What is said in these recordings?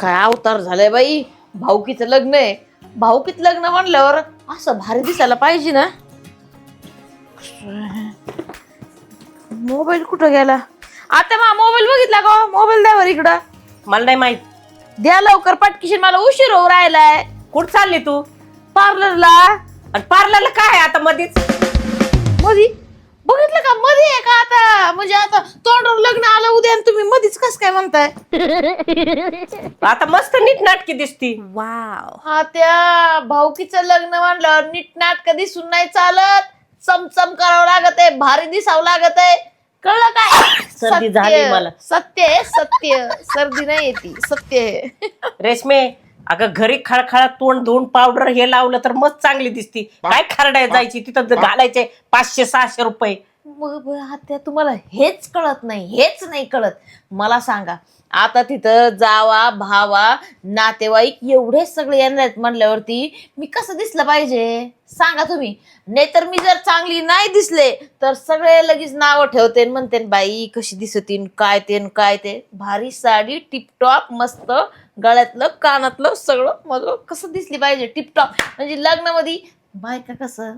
काय अवतार झालाय बाई. भाऊकीचं लग्न आहे. भाऊकीत लग्न म्हणल्यावर असं भारी दिसायला पाहिजे ना. मोबाईल कुठं गेला? आता मा मोबाईल बघितला का? मोबाईल द्यावर इकडं. मला नाही माहित. द्या लवकर पटकीशी, मला उशीर होऊ राहिलाय. कुठं चालली तू? पार्लरला. आणि पार्लरला काय आता मध्येच? मधी बघितलं का? मध्ये आहे का आता? म्हणजे आता तोंडावर लग्न आलं उद्या आणि तुम्ही मधीच कस काय म्हणताय? आता मस्त नीट नाटकी दिसती. वाव. हा, त्या भाऊकीचं लग्न म्हणल्यावर नीट नाटक दिसून नाही चालत. चमचम करावं लागत आहे, भारी दिसावं लागत आहे. कळलं काय? सर्दी झाली मला. सत्य आहे, सत्य. सर्दी नाही येते, सत्य आहे. रेशमे, अगं घरी खळखळा तोंड धुवून पावडर हे लावलं तर मस्त चांगली दिसती. काय खरडाय जायची तिथं घालायचे 500-600 रुपये. मग आता तुम्हाला हेच कळत नाही, हेच नाही कळत. मला सांगा, आता तिथं जावा भावा नातेवाईक एवढे सगळे येणार आहेत म्हणल्यावरती मी कसं दिसलं पाहिजे सांगा तुम्ही. नाहीतर मी जर चांगली नाही दिसले तर सगळे लगेच नावं ठेवते, म्हणते बाई कशी दिसतीन, काय ते भारी साडी टिपटॉप मस्त, गळ्यातलं कानातलं सगळं मग कसं दिसली पाहिजे टिपटॉप. म्हणजे लग्नामध्ये बायका कसं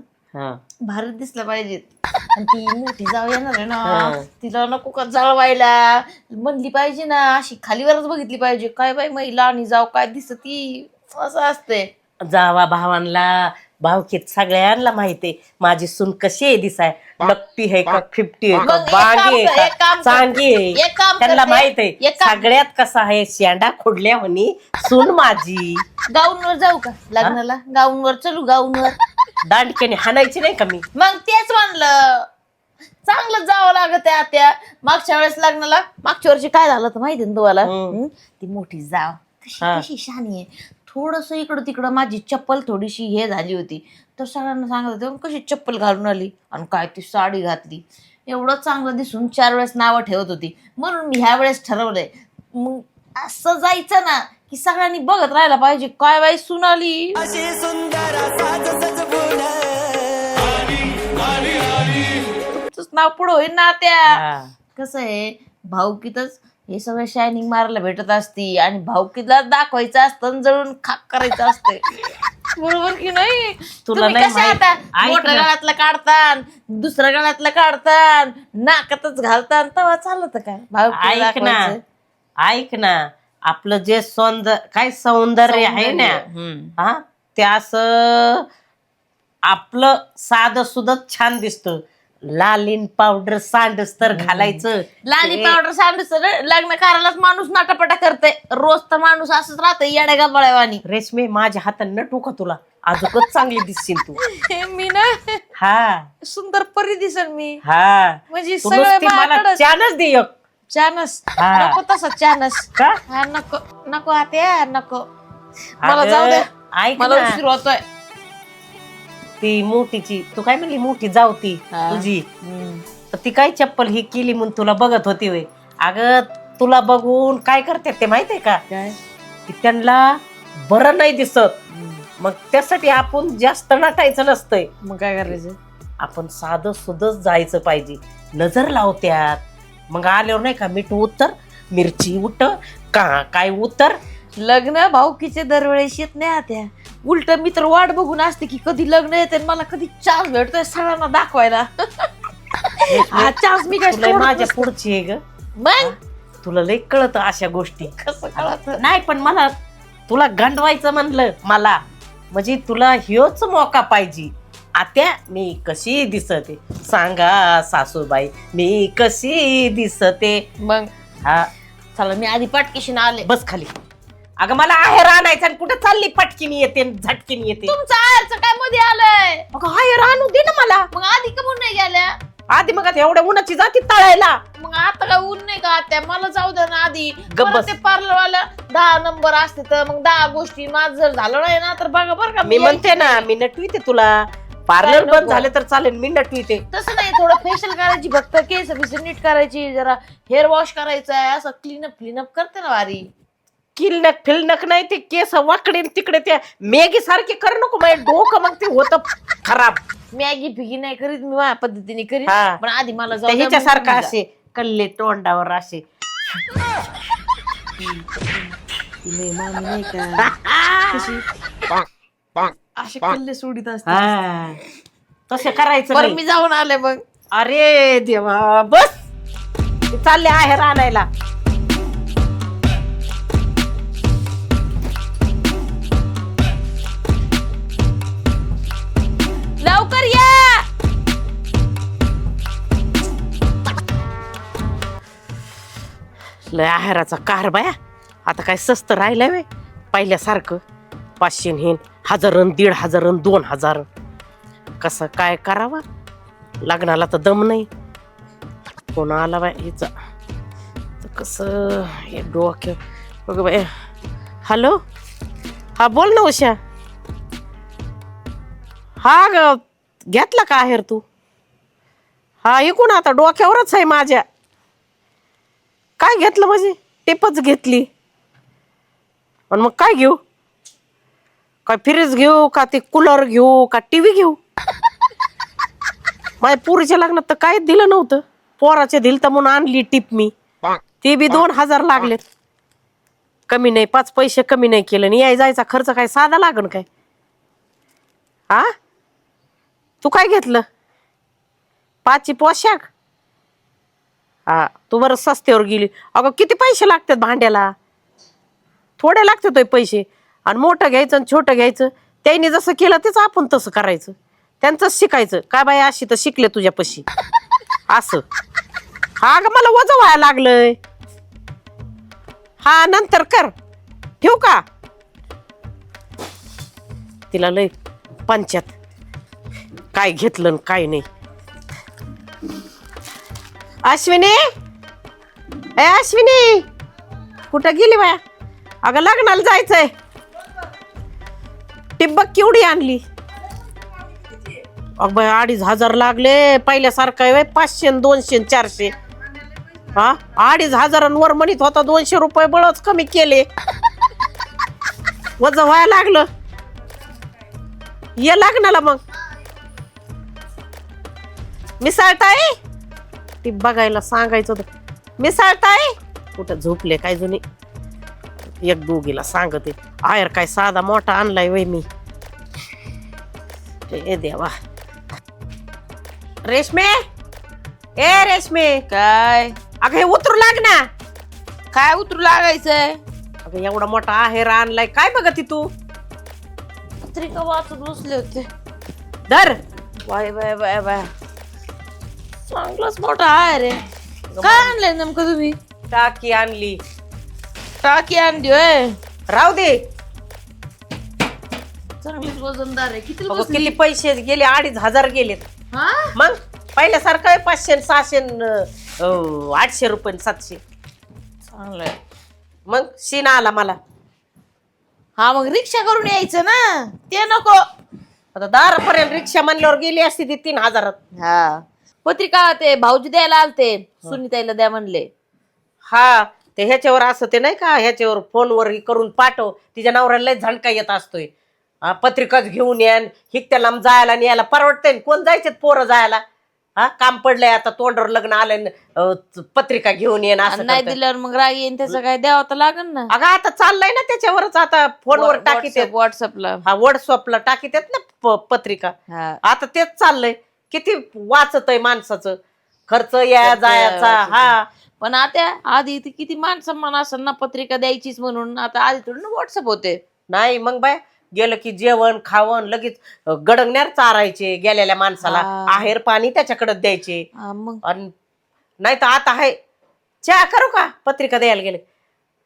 भारी दिसलं पाहिजेत. आणि ती मोठी जाऊ येणार आहे ना, तिला नको का जळवायला म्हणली पाहिजे ना, अशी खालीवरच बघितली पाहिजे. काय बाई महिला आणि जाऊ काय दिसती, असं असते. जावा भावांना भावकीत सगळ्यांना माहितीये माझी सून कशी आहे दिसाय. नक्की आहे का 50 आहे का बांगी आहे का चांगी आहे, त्यांना माहित आहे. सगळ्यात कसा आहे शेंडा खोडल्या म्हणी सून माझी. गाऊनवर जाऊ का लग्नाला? गाऊनवर चलू, गाऊनवर. दांडक्याने हाणायची नाही का मी? मग तेच म्हणलं, चांगलं जावं लागत आहे. आत्या मागच्या वेळेस लग्नाला, मागच्या वर्षी काय झालं तर माहिती ना तुम्हाला? ती मोठी जाव कशी शहाणी आहे. थोडस इकडं तिकडं माझी चप्पल थोडीशी हे झाली होती तर सगळ्यांना सांगत होते कशी चप्पल घालून आली आणि काय ती साडी घातली. एवढं चांगलं दिसून 4 वेळेस नावं ठेवत होती. म्हणून मी ह्या वेळेस ठरवलंय, मग असं जायचं ना की सगळ्यांनी बघत राहायला पाहिजे, काय बाई सुनाली तुमचंच नाव पुढं होईल ना. त्या कसं आहे भाऊकीतच हे सगळं शायनिंग मारायला भेटत असती आणि भाऊकीला दाखवायचं असतं, जळून खाक करायचं असतंय. बरोबर की नाही? तुला तुम्ही कशा आता मोठ्या गळ्यातलं काढतान, दुसऱ्या गळ्यातलं काढतान, नाकातच घालतान, तेव्हा चालत काय? ऐक ना, आपलं जे सौंदर्य आहे ना, हा ते असं आपलं साधं सुद्धा छान दिसतं. लालीन पावडर सांडस तर घालायचं. लाली पावडर सांडस लग्न करायलाच माणूस नाटापटा करते. रोज तर माणूस असंच राहतंय येड्या गाबळ्यावानी. रेशमे, माझ्या हाताने नटू का तुला? अजूनच चांगली दिसशील तू. मी ना सुंदर परी दिसन मी. म्हणजे मला चानस दे एक. चानस नको तसा चानस का? नको नको आत्या नको, मला जाऊ दे. मला उशीर होतोय. ती मोठीची तू काय म्हणली, मोठी जाऊ ती तुझी, तर ती काय चप्पल ही केली म्हणून तुला बघत होती वय? अगं तुला बघून काय करते ते माहितीये का? की त्यांना बरं नाही दिसत. मग त्यासाठी आपण जास्त नटायचं नसतंय. मग काय करायचं? आपण साधं सुधच जायचं पाहिजे. नजर लावत्यात, मग आल्यावर नाही का मीठ उतर, मिरची उठ, काय उतर. लग्न भाऊकीचे दरवेळेस येत नाही आत्या. उलट मी तर वाट बघून असते की कधी लग्न येते, मला कधी चान्स भेटतोय सगळ्यांना दाखवायला. चान्स मी काय माझ्या पुढची आहे ग. मग तुला लय कळत अशा गोष्टी. कसं कळत नाही, पण मला तुला गंडवायचं म्हणलं मला, म्हणजे तुला ह्योच मौका पाहिजे. आत्या मी कशी दिसते सांगा सासूबाई, मी कशी दिसते. मग चला मी आधी पटकीशी आले. बस खाली. अगं मला आहेर आणायचं आणि कुठं चालली पटकीने येते झटकीने येते. तुमचं आहेरचं काय मध्ये आलंय? अगं आहेर आणू दे ना मला. मग आधी का म्हणून नाही गेल्या? आधी मग आता एवढ्या उन्हाची जाती तळायला. मग आता काय ऊन नाही का त्या? मला जाऊ द्या ना आधी. ते पार्लरवाला 10 नंबर असते तर मग 10 गोष्टी माझं जर झालं नाही ना तर बघा बरं का. मी म्हणते ना मी नटवीते तुला. पार्लर बंद झाले तर चालेल, मी नटवीते. तसं नाही, थोडं फेशियल करायची, फक्त केस बिस नीट करायची, जरा हेअर वॉश करायचंय, असं क्लीनअप करते ना वारी. किलनक फिलनक नाही, ते केस वाकडे तिकडे त्या मॅगी सारखे कर नको. माझे डोकं मग ते होतं खराब. मॅगी फिगी नाही करीत मी, माझ्या पद्धतीने करीत. पण आधी मला ह्याच्यासारखं असे कल्ले तोंडावर असे ती नाही मामी नाही का कशी असे कल्ले सोडित असते. हा तसे करायचं बरं नाही. मी जाऊन आले मग. अरे देवा बस ते चालले आहे आणायला. लवकर या. लय आहेराचा कार बाया. आता काय स्वस्त राहिलंय वे पहिल्यासारखं. 500 हे 1000 1500 2000. कसं काय करावं लग्नाला तर दम नाही. कोण आला बाय हिचा कसं हे डोक्य बघ बाय. हॅलो हा बोल ना उषा. हा ग घेतला का आहेर तू. हा इकून आता डोक्यावरच आहे माझ्या. काय घेतलं म्हणजे टिपच घेतली. आणि मग काय घेऊ. काय फ्रीज घेऊ का ते कूलर घेऊ का टीव्ही घेऊ. माझ्या पुरीच्या लग्नात तर काहीच दिलं नव्हतं. पोराच्या दिल तर म्हणून आणली टिप मी. ते बी 2000 लागलेत. कमी नाही 5 पैसे कमी नाही केलं. आणि याय जायचा खर्च काय साधा लागन काय. हा तू काय घेतलं 5ची पोशाख. हा तू बरं सस्त्यावर गेली. अगं किती पैसे लागतात भांड्याला. थोडे लागतात पैसे. आणि मोठं घ्यायचं आणि छोटं घ्यायचं. त्यांनी जसं केलं तेच आपण तसं करायचं. त्यांचंच शिकायचं. काय बाई अशी तर शिकले तुझ्यापाशी असं. हा ग मला वजन व्हायला लागलंय. हा नंतर कर ठेवू का. तिला लय पंचायत काय घेतलं आणि काय नाही. अश्विनी ए अश्विनी कुठं गेली बाया. अगं लग्नाला जायचंय. टिब्बक केवढी आणली. अग बाई 2500 लागले. पहिल्यासारखं आहे 500 200 400. हा 2500 वर म्हणत होता 200 रुपये बळच कमी केले. वजन व्हायला लागलं. ये लग्नाला मग. मिसळताय ती बघायला सांगायचं होतं. मिसळताय कुठं झोपले काय जुनी. एक दोघीला सांगते आहेर काय साधा मोठा आणलाय वय मी. ए देवा. रेशमे ए रेशमे काय अगं हे उतरू लाग ना. काय उतरू लागायचंय. अगं एवढा मोठा आहेर आणलाय काय बघती तू. पत्रिका वाचत बसले होते. धर बाय बाय बाय बाय. चांगलंच मोठा आहे रे. काय आणलंय नेमकं तुम्ही. टाकी आणली. टाकी आणली होय. राहू दे. चांगलीच वजनदार आहे. किती अगं किती पैसे गेले 2500 गेलेत. हा मग पहिल्यासारखं आहे 500 600 800 रुपये 700. चांगलंय. मग शीना आला मला. हा मग रिक्षा करून यायचं ना. ते नको. आता दारापर्यंत रिक्षा म्हणल्यावर गेली असती ती 3000. हा पत्रिका ते भाऊजी द्यायला आलते. सुनीताईला द्या म्हणले. हा ते ह्याच्यावर असं ते नाही का ह्याच्यावर फोनवर करून पाठव. तिच्या नवऱ्याला लय झणका येत असतोय. पत्रिकाच घेऊन या हिकत्या लांब जायला आणि यायला परवडतंय. कोण जायचे पोरं जायला. हा काम पडलंय आता तोंडावर लग्न आलंय पत्रिका घेऊन ये असं नाही करतोय. दिल्यावर मग राग येईन. त्याचं काय द्यावं तर लागेल ना. अगं आता चाललंय ना त्याच्यावरच आता फोनवर टाकीत. व्हॉट्सअपला. हा व्हॉट्सअपला टाकीत ना पत्रिका. हा आता तेच चाललंय. किती वाचत आहे माणसाचं खर्च या जायचा. हा पण आता आधी ती किती मान सन्मान असेल ना पत्रिका द्यायचीच म्हणून. आता आधी थोडं व्हॉट्सअप होते. नाही मग बाय गेलं की जेवण खावण लगेच गडंगण्यार चारायचे गेलेल्या माणसाला. आहेर पाणी त्याच्याकडे द्यायचे. मग नाही तर आता आहे चहा करू का पत्रिका द्यायला गेले.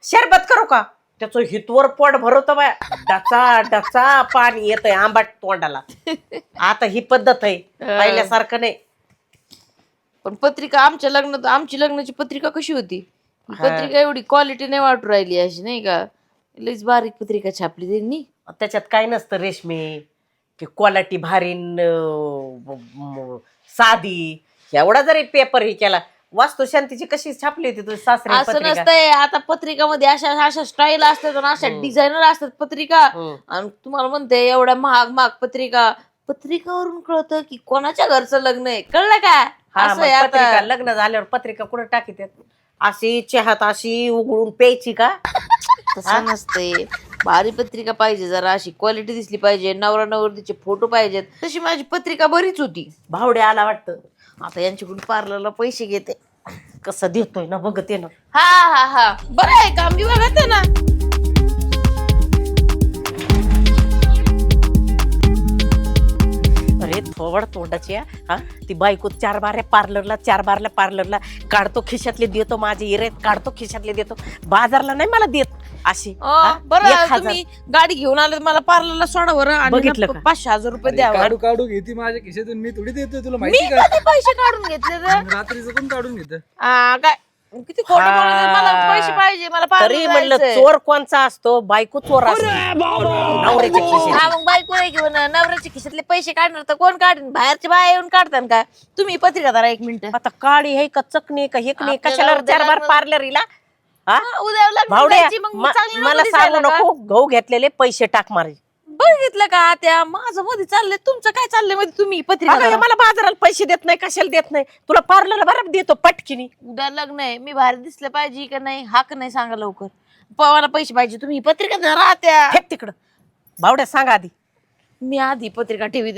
शरबत करू का त्याचं हितवर पोट भरवतं बाय. डचा डचा पाणी येतंय आंबाट तोंडाला. आता ही पद्धत आहे पहिल्यासारखं नाही. पण पत्रिका आमची लग्नाची पत्रिका कशी होती. पत्रिका एवढी क्वालिटी नाही वाटू राहिली अशी नाही का. लईच बारीक पत्रिका छापली त्यांनी. त्याच्यात काय नसतं रेशमी की क्वालिटी भारी साधी. एवढा जरी पेपर हे केला वास्तुशांतीची कशी छापली होती तुझी सासरी असं पत्रिका. नसतंय. आता पत्रिकामध्ये अशा स्टाईल असतात आणि अशा डिझायनर असतात पत्रिका. आणि तुम्हाला म्हणते एवढ्या महाग पत्रिकावरून कळतं की कोणाच्या घरचं लग्न आहे. कळलं का. असं आहे पत्रिका आता. लग्न झाल्यावर पत्रिका कुठं टाकीत अशी चहात अशी उघडून प्यायची का. तसं नसते. भारी पत्रिका पाहिजे, जरा अशी क्वालिटी दिसली पाहिजे, नवरा नवरीचे फोटो पाहिजेत. तशी माझी पत्रिका बरीच होती. भावड्या आला वाटतं. आता यांच्याकडून पार्लरला पैसे घेते. कसं देतोय ना बघते ना. हा हा हा बरं आहे का, मी बघते ना. अरे थोबड तोंडाची हा. ती बायको 4 बाऱ्या पार्लरला काढतो खिशातले देतो, माझे इरेत काढतो खिशातले देतो, बाजारला नाही मला देत अशी. बरं 1,000. तुम्ही गाडी घेऊन आले, मला पार्लरला सोडा बरं आणि बघितलं का? 500-1000 रुपये द्यावा. काढू घेते माझ्या खिशातून, मी थोडी देतोय तुला मी माहिती का? कधी पैसे काढून घेतले तर? रात्रीचं कोण काढून घेत? काय किती खोटं बोलत, मला पैसे पाहिजे, मला तरी पार्लरला म्हणलं जायचंय. चोर कोणचा असतो, बायको चोर असतो नवऱ्याच्या खिशात. हा मग बायको आहे घेऊन नवऱ्याच्या खिशातले पैसे काढणार तर कोण काढीन? बाहेरचे बाया येऊन काढतात का? तुम्ही पत्रिका धरा 1 मिनिट. आता काळी आहे का चकणी का हेकणी, आपल्याला कशाला उद्या 4 बार लग्न- पार्लरीला हा? उद्या लग्न भावड्या करायची, मग चांगली मला नोकरी सांगू दिसायला का? नको, गहू घेतलेले पैसे टाक मारे. बघितलं का त्या माझं मध्ये चाललंय, तुमचं काय चाललंय मध्ये? तुम्ही पत्रिका अगं, हे धरा. मला बाजाराला पैसे देत नाही, कशाला देत नाही तुला? पार्लर बरं देतो पटकिनी. उद्या लग्न आहे, मी बाहेर दिसलं पाहिजे का नाही? हाक नाही सांगा लवकर. मला पैसे पाहिजे, तुम्ही पत्रिका धरा त्या. फेक तिकडं. भावड्या सांगा आधी. मी आधी पत्रिका ठेवी.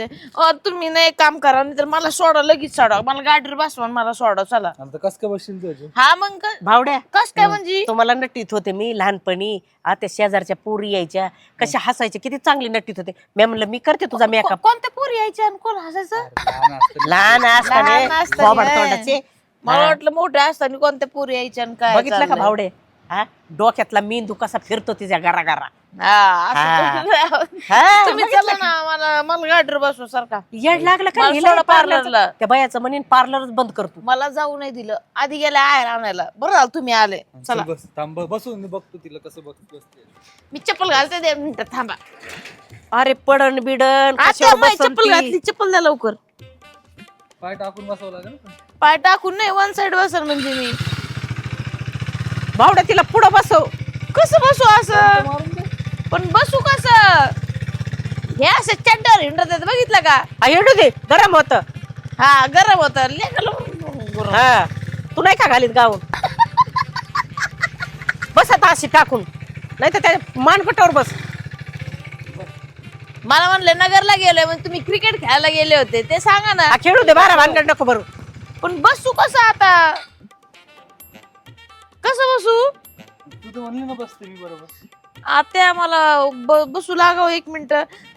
तुम्ही नाही एक काम करा, नाही तर मला सोडा, लगेच सोडा, मला गाडीवर बसवा आणि मला सोडा. चला. आता कस का बसशील तुझ्या? हा मग भावड्या कस काय म्हणजे? तुम्हाला नटीत होते मी लहानपणी. त्या शेजारच्या पोरी यायच्या, कशा हसायच्या, किती चांगली नटीत होते. मी म्हणलं मी करते तुझा मेकअप. कोणत्या पोरी यायच्या आणि कोण हसायचं? लहान लहान असताना असताना. थोबाड तोंडाचे. मला वाटलं मोठ्या असताना कोणत्या पोरी यायच्या आणि काय बघितलं का चाललंय. भावडे? हा, डोक्यातला मेंदू कसा फिरतो तिच्या घरा. हा, असं तुम्ही चला ना, मला गाडीवर बसवा सारखा. येड लागलं का मला हिला सोडा पार्लरचं? पार्लरला. त्या बायाचं म्हणेन पार्लरच बंद करतो. मला जाऊ नाही दिलं, आधी गेल्या आहे आणायला. बरं झालं तुम्ही आले. चला बस थांब, बसून बघतो तिला कसं बसते. मी चप्पल घालते, 2 मिनिटं थांबा. अरे पडन बिडन आता कशावर माझी बसन चप्पल ती? घातली, चप्पल द्या लवकर. पाय टाकून बसावं लागेल ना. पाय टाकून नाही, 1 साइड बसल म्हणजे मी. भावड्या तिला पुढं बसव. कसं बसू असं? पण बसू कसं? हे असं चड्ड्यावर हिंडत आहेत, बघितलं का? हेडू दे, गरम होत. हा गरम होत. हा, तू नाही का घालीत गाऊन? बस आता अशी टाकून, नाही तर त्या मानपटावर बस. मला म्हणले नगरला गेलोय, मग तुम्ही क्रिकेट खेळायला गेले होते ते सांगा ना. खेळू दे, 12 भानगड नको बरोबर. पण बसू कसं आता? कसं बसू? तू तर म्हणली ना बसते मी बरोबर. आता मला बसू लागाव 1 मिनिट.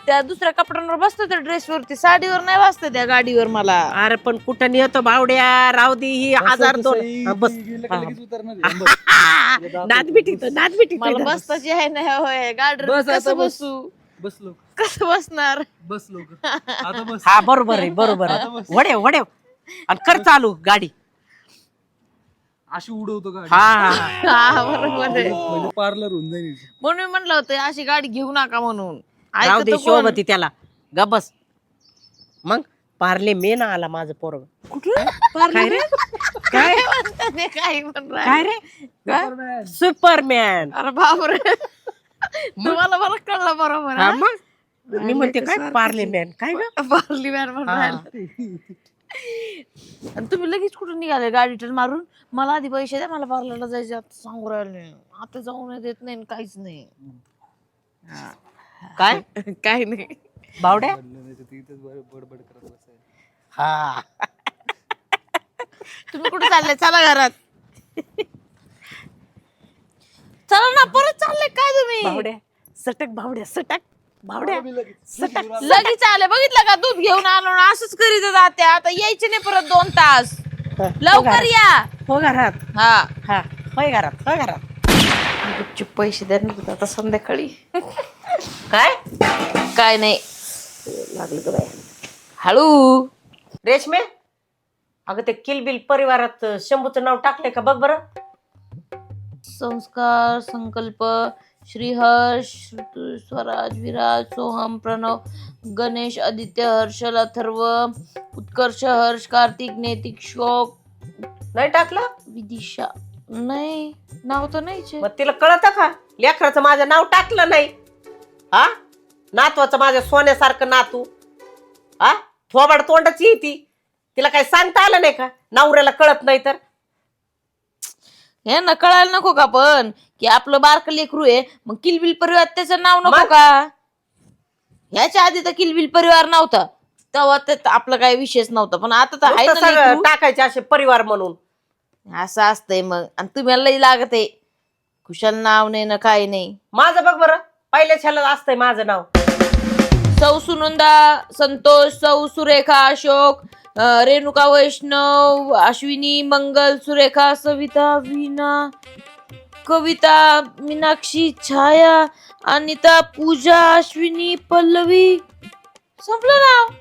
त्या दुसऱ्या कपड्यांवर बसतो, त्या ड्रेसवरती, साडीवर नाही बसतं त्या गाडीवर मला. अरे पण कुठं नेतो भावड्या? राहू दे, ही 1002. हा, बस. नाद बिटी मला बसताची आहे ना होय गाडीवर. बस आता कसं बस. बसू? बसलो कसं बसणार? बस लवकर आता बस. हा बरोबर आहे. वड्या आणि कर चालू गाडी. अशी उडवतो का? हा बरोबर आहे. म्हणजे पार्लर होऊन जाईल. म्हणून मी म्हणलं होतं अशी गाडी घेऊ नका म्हणून. राहू दे, ऐकतं कोण? शोभती त्याला. गबस. मग पार्ले मेन आला माझं पोरग. कुठलं? काय रे? काय म्हणतात ते? काय म्हणून काय रे? सुपरमॅन. अरे बापरे, तुम्हाला बरं कळलं बरोबर. हा मग मी म्हणते काय पार्लेमॅन काय ग? बारली मॅन म्हणून राहिलं. आणि तुम्ही लगेच कुठून निघाले गाडी टर्न मारून? मला आधी पैसे द्या, मला पार्लरला जायचे. आता सांगू राहिले, आता जाऊन देत नाही आणि काहीच नाही. काय काही नाही. बावड्या? बडबड करत बसायला. हा, तुम्ही कुठे चालले? चला घरात. चला ना, परत चालले काय तुम्ही? बावड्या सटक, बावड्या सटक, बावड्या सटक. लगेच आले, बघितलं का? दूध घेऊन आलो ना, असंच करीत होता त्या. आता यायचे नाही परत 2 तास. लवकर या. हो घरात. हा हा, होय घरात. गुपचूप पैसे द्या ना आता संध्याकाळी. काय काय नाही लागलं का बाय? हळू. रेशमे, अगं ते किलबिल परिवारात शंभूचं नाव टाकलंय का बघ बरं. संस्कार, संकल्प, श्रीहर्ष, स्वराज, विराज, सोहम, प्रणव, गणेश, आदित्य, हर्षल, अथर्व, उत्कर्ष, हर्ष, कार्तिक, नैतिक, शोक, नाही टाकलं? विदिशा. नाही, नाव तर नाहीच. मग तिला कळत का? लेकराचं माझं नाव टाकलं नाही. हा, नातवाचं माझ्या सोन्यासारखं नातू. हा, थोबाड तोंडाची ती. तिला काही सांगता आलं नाही का? नवऱ्याला कळत नाही तर हे ना कळायला नको का पण की आपलं बारकं लेकरू आहे, मग किलबिल परिवार त्याचं नाव नको मग? का? ह्याच्या आधी तर किलबिल परिवार नव्हता, तेव्हा ते आपलं काही विषयच नव्हता, पण आता तर आहे नुसतं ना सगळं लेकरू. टाकायचे असे परिवार म्हणून. असं असतंय मग. आणि तुम्हाला लई लागत आहे खुशाल नाव नाही ना काही नाही. माझं बघ बरं, पहिल्या छाला असतंय माझं नाव. सौ सुनंदा संतोष, सौ सुरेखा अशोक, रेणुका वैष्णव, अश्विनी मंगल, सुरेखा, सविता, वीणा, कविता, मीनाक्षी, छाया, अनिता, पूजा, अश्विनी, पल्लवी. संपलं नाव.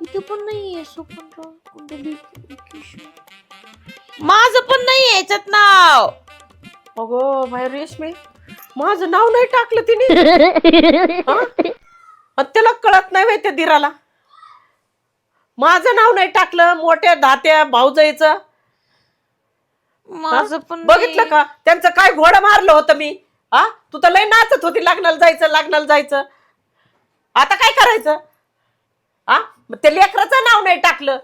इथं पण नाहीये सुपनराव, कुंडली, माझं पण नाही याच्यात नाव. अगो बाय रेशमी, माझं नाव नाही टाकलं तिने. हा? आणि त्याला कळत नाही त्या दिराला. माझं नाव नाही टाकलं, मोठ्या धात्या भाऊजाईचं. माझं पण बघितलं का त्यांचं काय घोडं मारलं होतं मी. हा, तू तर लय नाचत होती लग्नाला जायचं. आता काय करायचं? हा, मग त्या लेकराचं नाव नाही टाकलं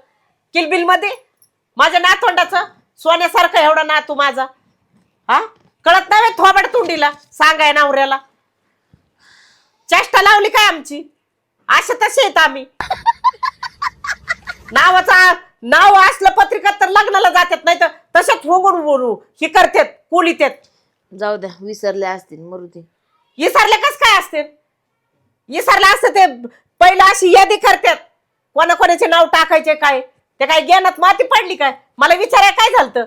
किलबिल मध्ये. माझ्या नातवंडाचं सोन्यासारखं एवढा नातू माझा. हा, कळत नाही थोबड तोंडीला सांगाय नवऱ्याला. चेष्टा लावली काय आमची? असे तसे आहेत आम्ही. नाव असलं पत्रिकात तर लग्नाला जातात, नाही तर तसेच होंगून बोलू हे करतात कोलीत. जाऊ द्या, विसरले असतील, मरू दे. इसरले कस काय असते? इसरले असते ते पहिलं अशी यादी करतात कोणाकोणाचे नाव टाकायचे काय. ते काय ज्ञानात माती पडली काय? मला विचाराय काय झालं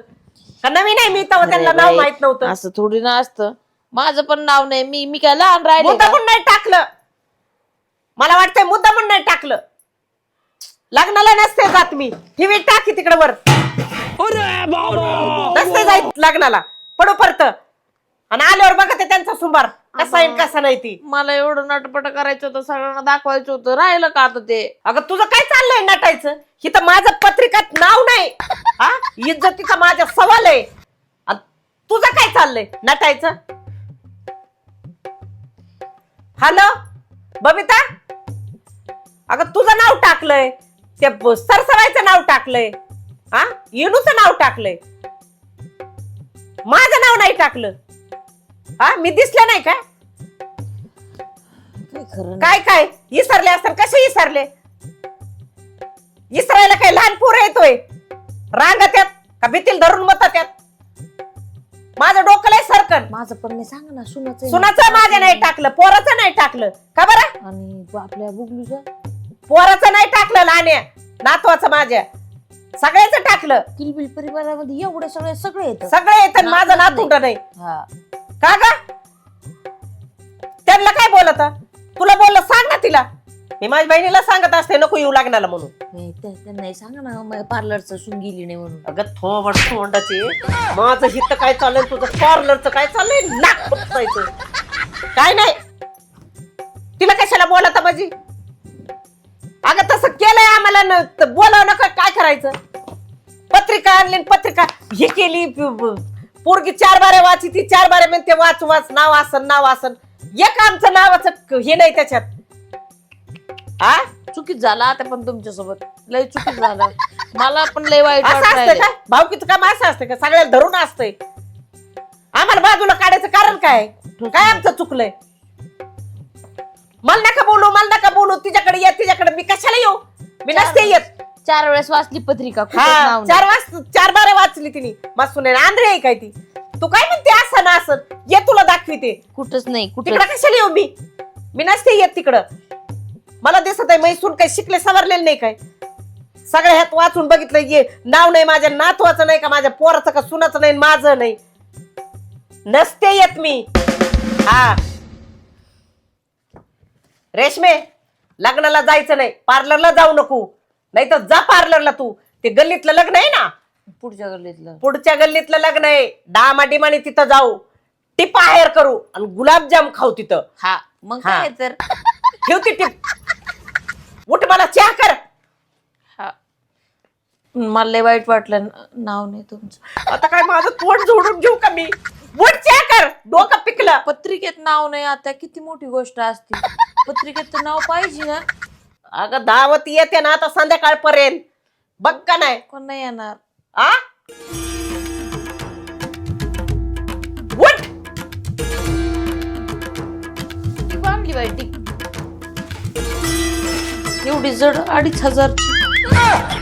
का नवीन आहे मी, तेव्हा त्यांना नाव माहित नव्हतं. असं थोडी ना असतं. माझं पण नाव नाही. मी काय लहान राहिले मुद्दा का? पण नाही टाकलं. मला वाटतंय मुद्दा पण नाही टाकलं. लग्नाला नसते जात मी. टीव्ही टाकी तिकडे वर. नसते जाईत लग्नाला. पडो परत. आणि आल्यावर बघा ते त्यांचा सुंबार कसा आहे कसा नाही ती. मला एवढं नटपट करायचं होतं, सगळ्यांना दाखवायचं होतं, राहिलं का आता ते? अगं तुझं काय चाललंय नटायचं? हिथं माझं पत्रिकात नाव नाही. हा, इज्जतीचा माझा सवाल आहे. आणि तुझं काय चाललंय नटायचं? हॅलो बबिता, अगं तुझं नाव टाकलंय, ते सरसरायचं नाव टाकलंय, हा येणूचं नाव टाकलंय, माझं नाव नाही टाकलं. हा, मी दिसले नाही काय? काय खरं नाही. काय इसरले असतात? कसे इसरले? इसरायला काय लहान पोर येतोय रांगात यात का भीतील धरून मत त्यात? माझं डोकं लय सरकन. माझं पण नाही, सांग ना. सुनाचं माझ्या नाही टाकलं, पोराचं नाही टाकलं का बरं? आणि आपल्या बुगलूचं पोराचं नाही टाकलं, लहान्या नातवाचं माझ्या सगळ्याच टाकलं. किलबिल परिवारामध्ये एवढे सगळे येतं. सगळे येतात, माझं नातुंड नाही. हा, का ग? त्यांना काय बोलत? तुला बोललं सांग ना तिला. मी माझ्या बहिणीला सांगत असते नको येऊ लागणार म्हणून. त्यांना सांग ना पार्लरचं सून गेली नाही म्हणून. अगं थोबड तोंडाचे, माझं हित काय चाललंय, तुझं पार्लरचं काय चाललंय, नाक फुटायचं काय नाही. तिला कशाला बोलता माझी? अगं तसं केलंय आम्हाला, बोलावं नका. काय करायचं? पत्रिका आणली, पत्रिका हे केली, पोरगी 4 बाऱ्या वाची, ती 4 बाऱ्या म्हणते वाच नाव आसन. एक आमचं नावाचं हे नाही त्याच्यात. आ चुकीच झाला आता पण तुमच्यासोबत, लय चुकीच झालं. मला पण लय वाईट असं असतं वाटलं. का? भावकीचं काम असं असतं का? सगळ्याला धरून असतंय. आम्हाला बाजूला काढायचं कारण काय? काय आमचं चुकलंय? मला नका बोलू. तिच्याकडे मी कशाला येऊ? मी नसते येत. 4 वेळेस वाचली पत्रिका. कुठंच हा, नाव नाही. 4 बारे वाचली तिने. मस्त आंधळी आहे काय ती? तू काय म्हणते असं ना असं? ये तुला दाखविते. कुठंच नाही. तिकडं कशाला येऊ मी नसते येत तिकडं. मला दिसत आहे मैसून काही शिकले सवरलेले नाही काय? सगळ्या ह्यात वाचून बघितलं, ये नाव नाही माझ्या नातवाचं नाही का, माझ्या पोराचं का सुनाचं नाही, माझं नाही. नसते येत मी. हा रेशमे, लग्नाला जायचं नाही, पार्लरला जाऊ नको. नाही तर जा पार्लरला. तू ते गल्लीतलं लग्न आहे ना, पुढच्या गल्लीतलं लग्न आहे. डामाडिमाने तिथं जाऊ, टिप आहेर करू आणि गुलाबजाम खाऊ तिथं. हा, मग काय तर. ठेवती टिप. उठ, मला चहा कर. मला लय वाईट वाटलं, नाव नाही तुमचं. आता काय माझं तोंड जोडून घेऊ का मी? उठ, चहा कर. डोकं पिकलं. पत्रिकेत नाव नाही, आता किती मोठी गोष्ट असते. पत्रिकेत तर नाव पाहिजे ना. अगं दावत येते ना आता संध्याकाळपर्यंत. बघ का नाही? कोण नाही येणार. आ उठ. की बाई टिक एवढी जड 2,500ची